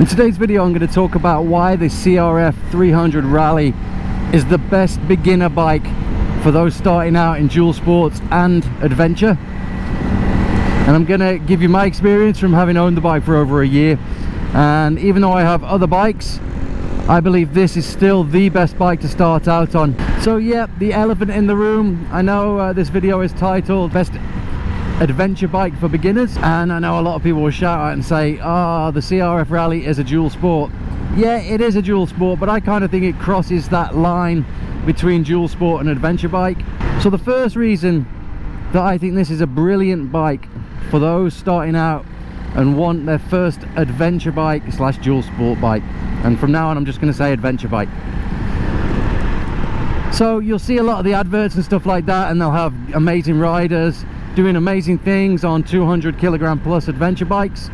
In today's video I'm going to talk about why the CRF 300 Rally is the best beginner bike for those starting out in dual sports and adventure. And I'm going to give you my experience from having owned the bike for over a year, and even though I have other bikes, I believe this is still the best bike to start out on. So yeah, the elephant in the room. I know this video is titled Best Adventure Bike for Beginners, and I know a lot of people will shout out and say, the CRF Rally is a dual sport. Yeah, it is a dual sport, but I kind of think it crosses that line between dual sport and adventure bike. So the first reason that I think this is a brilliant bike for those starting out and want their first adventure bike slash dual sport bike, and from now on I'm just going to say adventure bike. So you'll see a lot of the adverts and stuff like that, and they'll have amazing riders doing amazing things on 200 kilogram plus adventure bikes,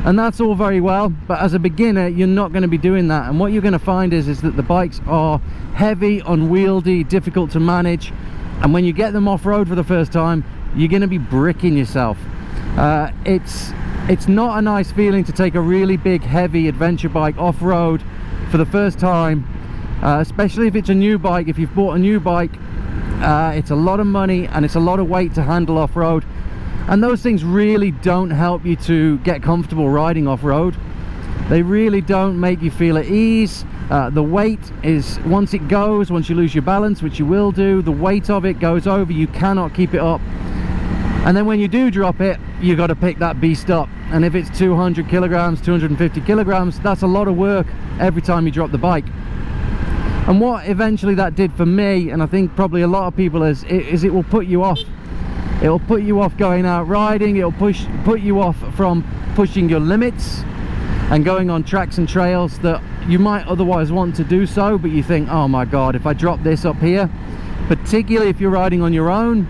and that's all very well, but as a beginner you're not going to be doing that. And what you're going to find is that the bikes are heavy, unwieldy, difficult to manage, and when you get them off-road for the first time you're going to be bricking yourself. It's not a nice feeling to take a really big heavy adventure bike off-road for the first time, especially if it's a new bike. If you've bought a new bike, it's a lot of money and it's a lot of weight to handle off-road, and those things really don't help you to get comfortable riding off-road. They really don't make you feel at ease. The weight is, once you lose your balance, which you will do, the weight of it goes over, you cannot keep it up, and then when you do drop it, you got to pick that beast up. And if it's 200 kilograms, 250 kilograms, that's a lot of work every time you drop the bike. And what eventually that did for me, and I think probably a lot of people, is it will put you off. It will put you off going out riding. It'll put you off from pushing your limits and going on tracks and trails that you might otherwise want to do so, but you think, oh my god, if I drop this up here, particularly if you're riding on your own,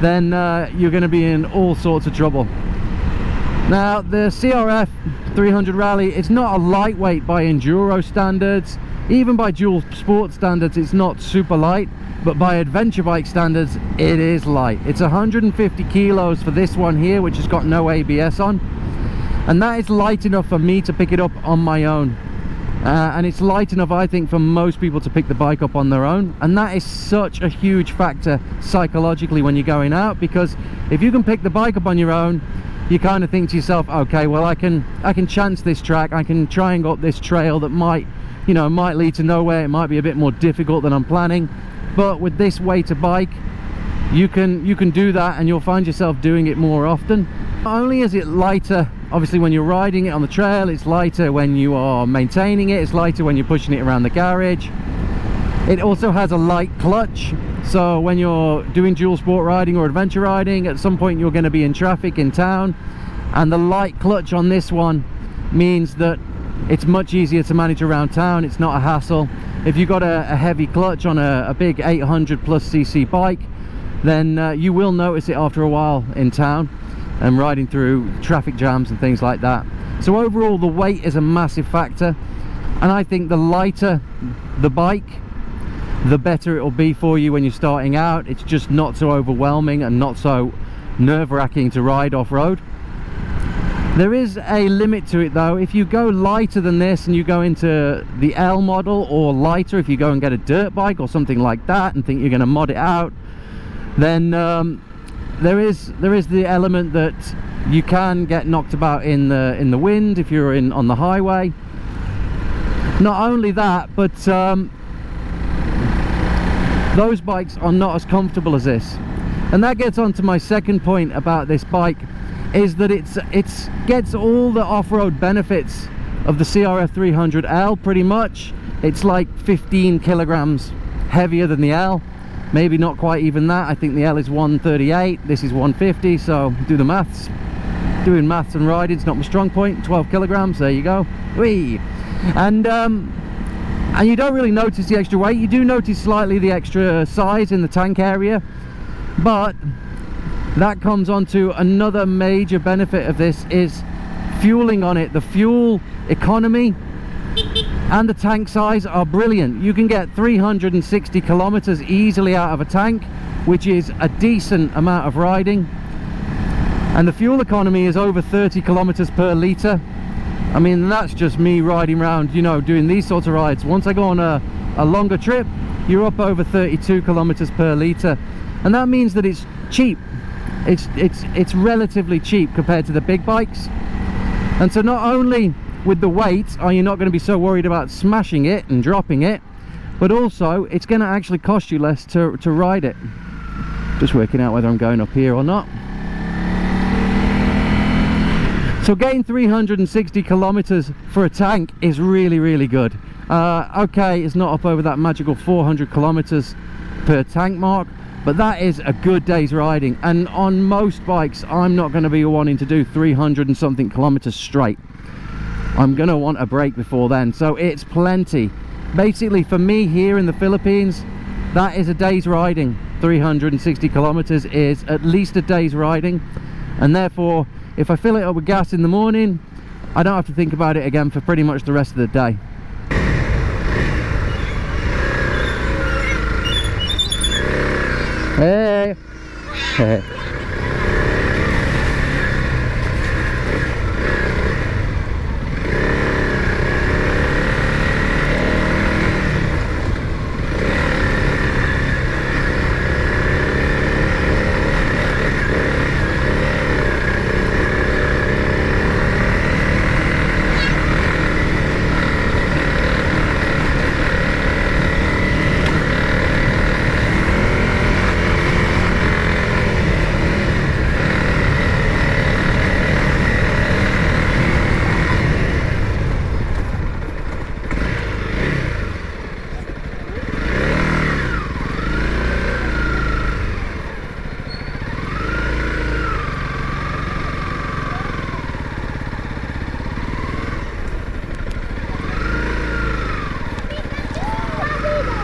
then you're going to be in all sorts of trouble. Now the CRF 300 Rally, it's not a lightweight by enduro standards. Even by dual sport standards it's not super light, but by adventure bike standards it is light. It's 150 kilos for this one here, which has got no ABS on, and that is light enough for me to pick it up on my own. And it's light enough, I think, for most people to pick the bike up on their own, and that is such a huge factor psychologically when you're going out, because if you can pick the bike up on your own, you kind of think to yourself, okay, well I can chance this track, I can try and go up this trail that might lead to nowhere, it might be a bit more difficult than I'm planning, but with this weight of bike you can do that, and you'll find yourself doing it more often. Not only is it lighter, obviously, when you're riding it on the trail, it's lighter when you are maintaining it, it's lighter when you're pushing it around the garage. It also has a light clutch, so when you're doing dual sport riding or adventure riding, at some point you're going to be in traffic in town, and the light clutch on this one means that it's much easier to manage around town. It's not a hassle. If you've got a heavy clutch on a big 800 plus cc bike, then you will notice it after a while in town and riding through traffic jams and things like that. So overall the weight is a massive factor, and I think the lighter the bike, the better it will be for you when you're starting out. It's just not so overwhelming and not so nerve-wracking to ride off-road. There is a limit to it though. If you go lighter than this and you go into the L model, or lighter if you go and get a dirt bike or something like that and think you're going to mod it out, then there is the element that you can get knocked about in the wind if you're on the highway. Not only that, but those bikes are not as comfortable as this, and that gets on to my second point about this bike, is that it gets all the off-road benefits of the CRF 300L pretty much. It's like 15 kilograms heavier than the L, maybe not quite even that. I think the L is 138, this is 150, so do the maths. Doing maths and riding is not my strong point. 12 kilograms, there you go. Whee! And you don't really notice the extra weight. You do notice slightly the extra size in the tank area, but that comes on to another major benefit of this, is fueling on it. The fuel economy and the tank size are brilliant. You can get 360 kilometers easily out of a tank, which is a decent amount of riding, and the fuel economy is over 30 kilometers per litre, I mean, that's just me riding around, you know, doing these sorts of rides. Once I go on a longer trip, you're up over 32 kilometers per litre, and that means that it's cheap. It's relatively cheap compared to the big bikes. And so not only with the weight are you not going to be so worried about smashing it and dropping it, but also it's going to actually cost you less to ride it. Just working out whether I'm going up here or not. So getting 360 kilometers for a tank is really good. Okay, it's not up over that magical 400 kilometers per tank mark, but that is a good day's riding. And on most bikes, I'm not going to be wanting to do 300 and something kilometers straight. I'm going to want a break before then, so it's plenty. Basically, for me here in the Philippines, that is a day's riding. 360 kilometers is at least a day's riding, and therefore if I fill it up with gas in the morning, I don't have to think about it again for pretty much the rest of the day. Hey! Hey!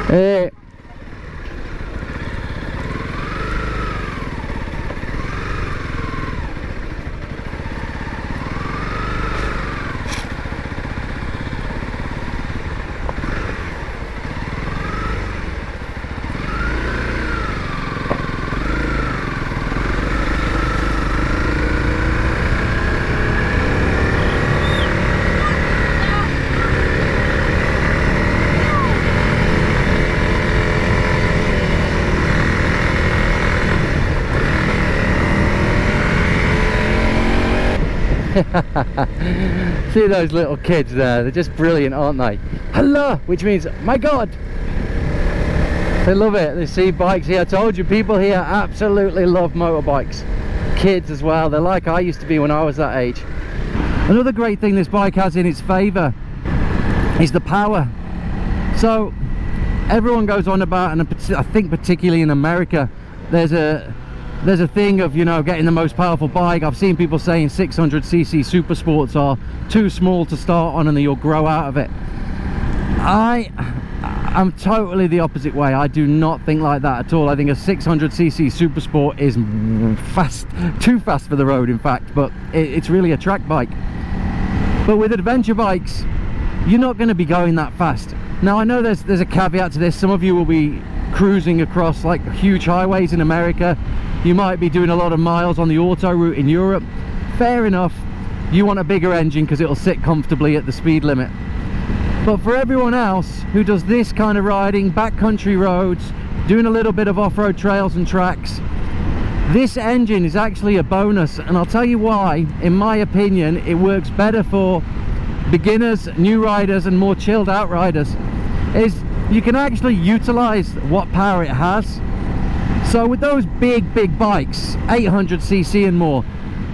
Hey. See those little kids there, they're just brilliant, aren't they? Hello, which means my god. They love it. They see bikes here. I told you, people here absolutely love motorbikes. Kids as well. They're like I used to be when I was that age. Another great thing this bike has in its favor is the power. So everyone goes on about, and I think particularly in America, there's a thing of, you know, getting the most powerful bike. I've seen people saying 600cc super sports are too small to start on and that you'll grow out of it. I'm totally the opposite way. I do not think like that at all. I think a 600cc super sport is fast, too fast for the road in fact, but it's really a track bike. But with adventure bikes, you're not going to be going that fast. Now I know there's a caveat to this. Some of you will be cruising across like huge highways in America. You might be doing a lot of miles on the auto route in Europe. Fair enough, you want a bigger engine because it'll sit comfortably at the speed limit. But for everyone else who does this kind of riding, backcountry roads, doing a little bit of off-road trails and tracks, this engine is actually a bonus. And I'll tell you why. In my opinion, it works better for beginners, new riders and more chilled out riders. Is you can actually utilize what power it has. So with those big bikes, 800cc and more,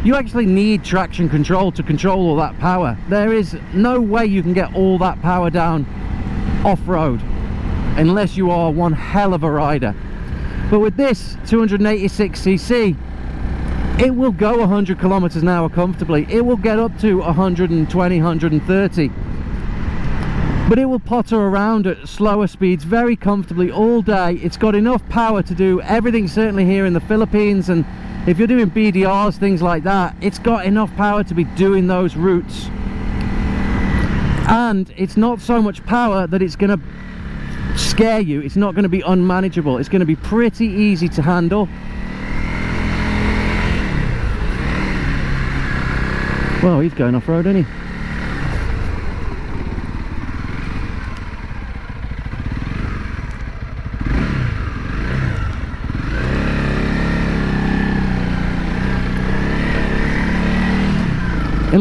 you actually need traction control to control all that power. There is no way you can get all that power down off-road unless you are one hell of a rider. But with this 286cc, it will go 100 kilometers an hour comfortably. It will get up to 120, 130. But it will potter around at slower speeds very comfortably all day. It's got enough power to do everything, certainly here in the Philippines, and if you're doing BDRs, things like that, it's got enough power to be doing those routes. And it's not so much power that it's going to scare you. It's not going to be unmanageable. It's going to be pretty easy to handle. Well, he's going off-road, isn't he?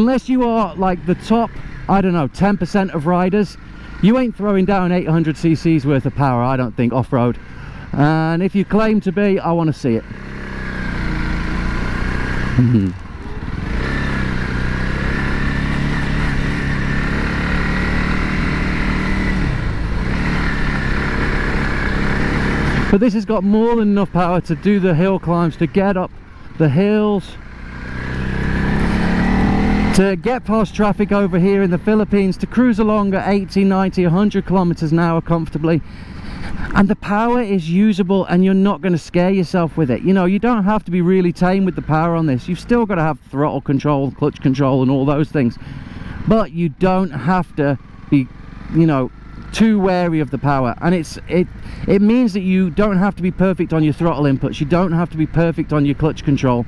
unless you are like the top, I don't know, 10% of riders, you ain't throwing down 800 cc's worth of power, I don't think, off-road. And if you claim to be, I want to see it. But this has got more than enough power to do the hill climbs, to get up the hills, to get past traffic over here in the Philippines, to cruise along at 80, 90, 100 kilometers an hour comfortably. And the power is usable, and you're not going to scare yourself with it. You know, you don't have to be really tame with the power on this. You've still got to have throttle control, clutch control and all those things, but you don't have to be, you know, too wary of the power. And it means that you don't have to be perfect on your throttle inputs, you don't have to be perfect on your clutch control.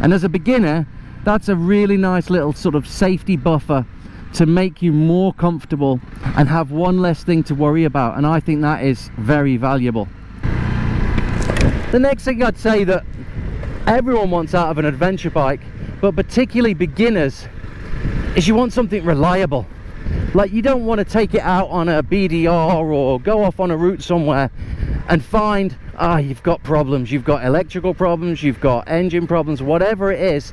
And as a beginner, that's a really nice little sort of safety buffer to make you more comfortable and have one less thing to worry about, and I think that is very valuable. The next thing I'd say that everyone wants out of an adventure bike, but particularly beginners, is you want something reliable. Like, you don't want to take it out on a BDR or go off on a route somewhere and find, you've got problems, you've got electrical problems, you've got engine problems, whatever it is.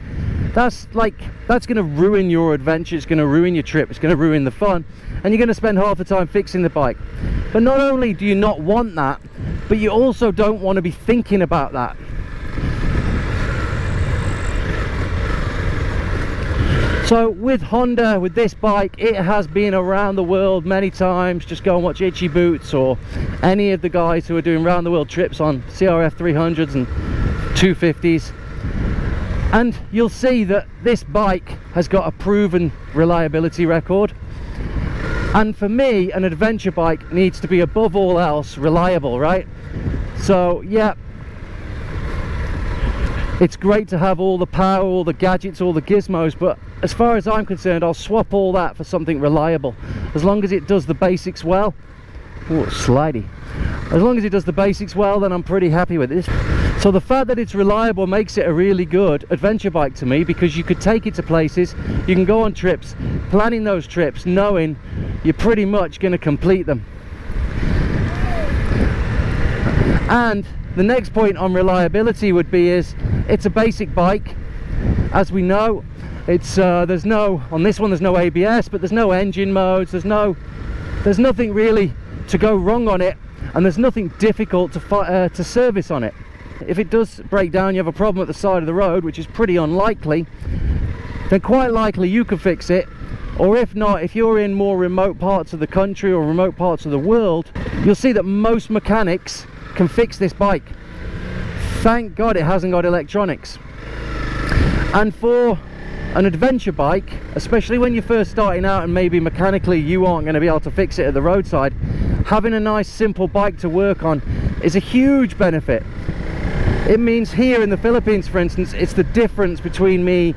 That's going to ruin your adventure, it's going to ruin your trip, it's going to ruin the fun, and you're going to spend half the time fixing the bike. But not only do you not want that, but you also don't want to be thinking about that. So with Honda, with this bike, it has been around the world many times. Just go and watch Itchy Boots or any of the guys who are doing round the world trips on CRF 300s and 250s, and you'll see that this bike has got a proven reliability record. And for me, an adventure bike needs to be above all else reliable, right? So yeah, it's great to have all the power, all the gadgets, all the gizmos, but as far as I'm concerned, I'll swap all that for something reliable. As long as it does the basics well. Oh, slidey. As long as it does the basics well, then I'm pretty happy with this. So the fact that it's reliable makes it a really good adventure bike to me, because you could take it to places, you can go on trips, planning those trips knowing you're pretty much going to complete them. And the next point on reliability would be it's a basic bike. As we know, it's there's no, on this one there's no ABS, but there's no engine modes, there's nothing really to go wrong on it, and there's nothing difficult to service on it. If it does break down, you have a problem at the side of the road, which is pretty unlikely, then quite likely you can fix it. Or if not, if you're in more remote parts of the country or remote parts of the world, you'll see that most mechanics can fix this bike. Thank God it hasn't got electronics. And for an adventure bike, especially when you're first starting out and maybe mechanically you aren't going to be able to fix it at the roadside, having a nice simple bike to work on is a huge benefit. It means here in the Philippines, for instance, it's the difference between me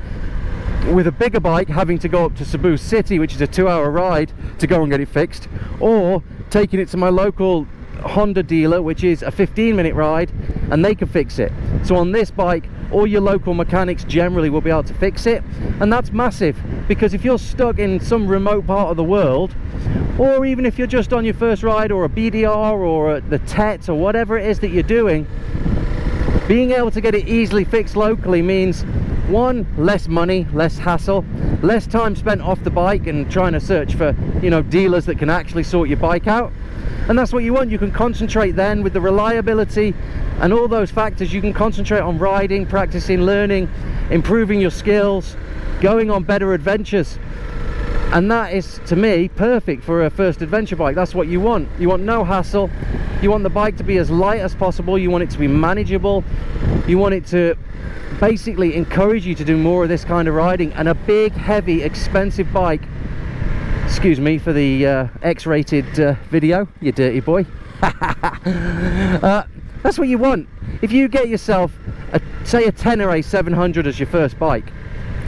with a bigger bike having to go up to Cebu City, which is a 2-hour ride, to go and get it fixed, or taking it to my local Honda dealer, which is a 15-minute ride, and they can fix it. So on this bike, all your local mechanics generally will be able to fix it, and that's massive, because if you're stuck in some remote part of the world, or even if you're just on your first ride or a BDR or the TET or whatever it is that you're doing, being able to get it easily fixed locally means, one, less money, less hassle, less time spent off the bike and trying to search for, you know, dealers that can actually sort your bike out. And that's what you want. You can concentrate then with the reliability and all those factors. You can concentrate on riding, practicing, learning, improving your skills, going on better adventures. And that is, to me, perfect for a first adventure bike. That's what you want. You want no hassle. You want the bike to be as light as possible. You want it to be manageable. You want it to basically encourage you to do more of this kind of riding. And a big, heavy, expensive bike, excuse me for the X-rated video, you dirty boy. That's what you want. If you get yourself, say a Tenere 700 as your first bike,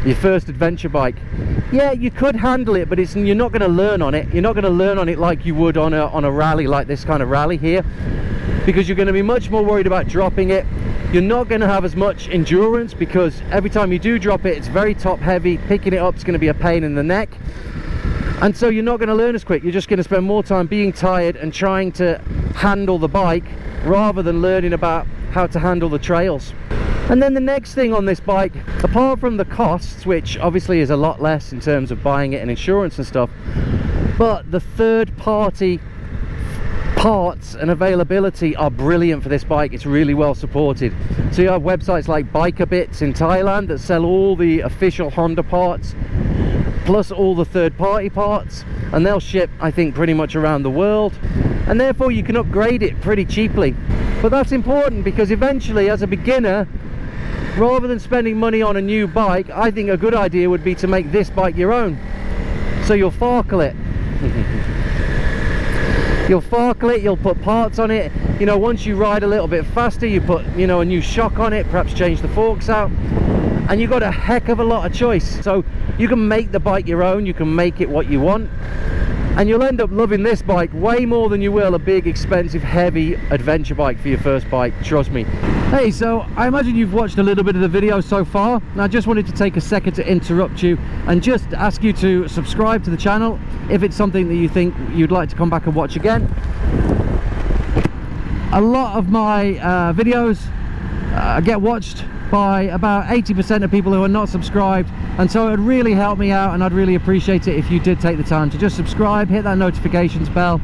your first adventure bike, yeah, you could handle it, but you're not going to learn on it. You're not going to learn on it like you would on a rally, like this kind of rally here, because you're going to be much more worried about dropping it. You're not going to have as much endurance because every time you do drop it, it's very top heavy. Picking it up is going to be a pain in the neck. And so you're not going to learn as quick. You're just going to spend more time being tired and trying to handle the bike rather than learning about how to handle the trails. And then the next thing on this bike, apart from the costs, which obviously is a lot less in terms of buying it and insurance and stuff, but the third-party parts and availability are brilliant for this bike. It's really well supported. So you have websites like Biker Bits in Thailand that sell all the official Honda parts plus all the third-party parts, and they'll ship, I think, pretty much around the world, and therefore you can upgrade it pretty cheaply. But that's important because eventually, as a beginner, rather than spending money on a new bike, I think a good idea would be to make this bike your own. So you'll farkle it. You'll farkle it, you'll put parts on it. You know, once you ride a little bit faster, you put, you know, a new shock on it, perhaps change the forks out, and you've got a heck of a lot of choice. So you can make the bike your own, you can make it what you want, and you'll end up loving this bike way more than you will a big, expensive, heavy adventure bike for your first bike, trust me. Hey, so I imagine you've watched a little bit of the video so far, and I just wanted to take a second to interrupt you and just ask you to subscribe to the channel if it's something that you think you'd like to come back and watch again. A lot of my videos get watched by about 80% of people who are not subscribed, and so it would really help me out, and I'd really appreciate it if you did take the time to just subscribe, hit that notifications bell,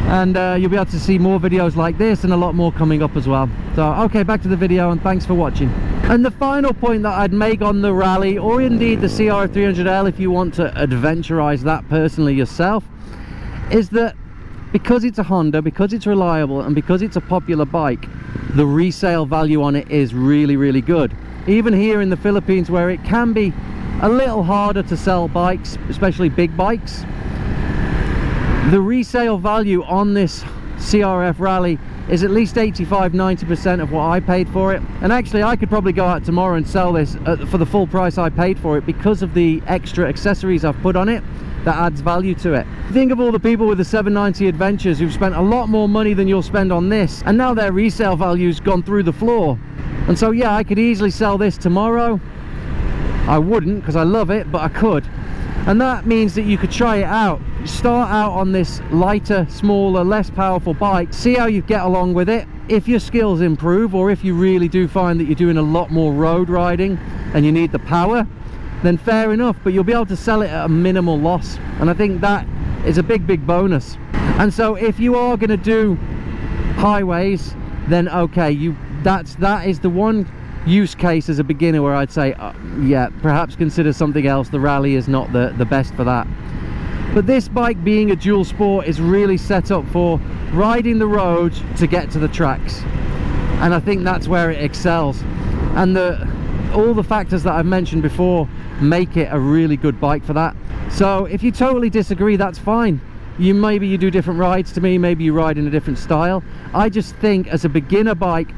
and you'll be able to see more videos like this and a lot more coming up as well. So okay, back to the video, and thanks for watching. And the final point that I'd make on the Rally, or indeed the CRF 300L if you want to adventurize that personally yourself, is that because it's a Honda, because it's reliable, and because it's a popular bike, the resale value on it is really, really good. Even here in the Philippines, where it can be a little harder to sell bikes, especially big bikes, the resale value on this CRF Rally is at least 85–90% of what I paid for it. And actually I could probably go out tomorrow and sell this for the full price I paid for it because of the extra accessories I've put on it that adds value to it. Think of all the people with the 790 Adventures who've spent a lot more money than you'll spend on this, and now their resale value's gone through the floor. And so yeah, I could easily sell this tomorrow. I wouldn't because I love it, but I could. And that means that you could try it out. Start out on this lighter, smaller, less powerful bike, see how you get along with it. If your skills improve, or if you really do find that you're doing a lot more road riding and you need the power, then fair enough, but you'll be able to sell it at a minimal loss, and I think that is a big bonus. And so if you are going to do highways, then okay, that is the one use case as a beginner where I'd say yeah, perhaps consider something else. The Rally is not the best for that. But this bike, being a dual sport, is really set up for riding the road to get to the tracks, and I think that's where it excels. And all the factors that I've mentioned before make it a really good bike for that. So if you totally disagree, that's fine. Maybe you do different rides to me, maybe you ride in a different style. I just think as a beginner bike,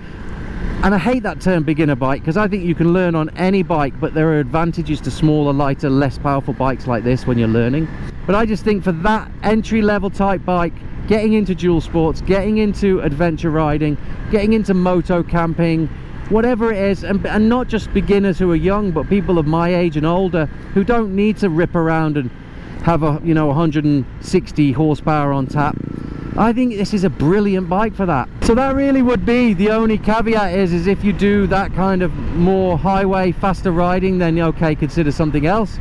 and I hate that term beginner bike because I think you can learn on any bike, but there are advantages to smaller, lighter, less powerful bikes like this when you're learning. But I just think for that entry-level type bike, getting into dual sports, getting into adventure riding, getting into moto camping, whatever it is, and not just beginners who are young, but people of my age and older who don't need to rip around and have a 160 horsepower on tap. I think this is a brilliant bike for that. So that really would be the only caveat is if you do that kind of more highway, faster riding, then okay, consider something else.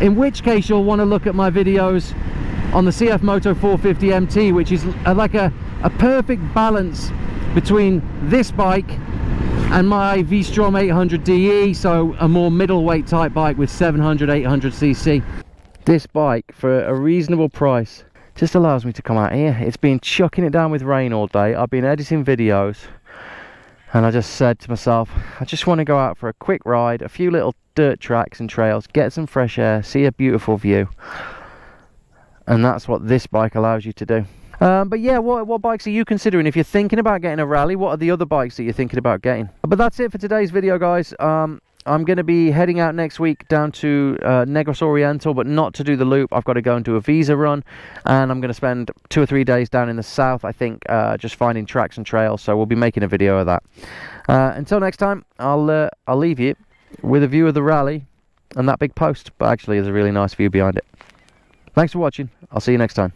In which case you'll want to look at my videos on the CF Moto 450 MT, which is like a perfect balance between this bike and my V-Strom 800DE, so a more middleweight type bike with 700–800cc. This bike, for a reasonable price, just allows me to come out here. It's been chucking it down with rain all day. I've been editing videos, and I just said to myself, I just want to go out for a quick ride, a few little dirt tracks and trails, get some fresh air, see a beautiful view. And that's what this bike allows you to do. But yeah, what bikes are you considering? If you're thinking about getting a Rally, what are the other bikes that you're thinking about getting? But that's it for today's video, guys. I'm going to be heading out next week down to Negros Oriental, but not to do the loop. I've got to go and do a visa run, and I'm going to spend 2 or 3 days down in the south, I think, just finding tracks and trails. So we'll be making a video of that. Until next time, I'll leave you with a view of the rally and that big post, but actually there's a really nice view behind it. Thanks for watching. I'll see you next time.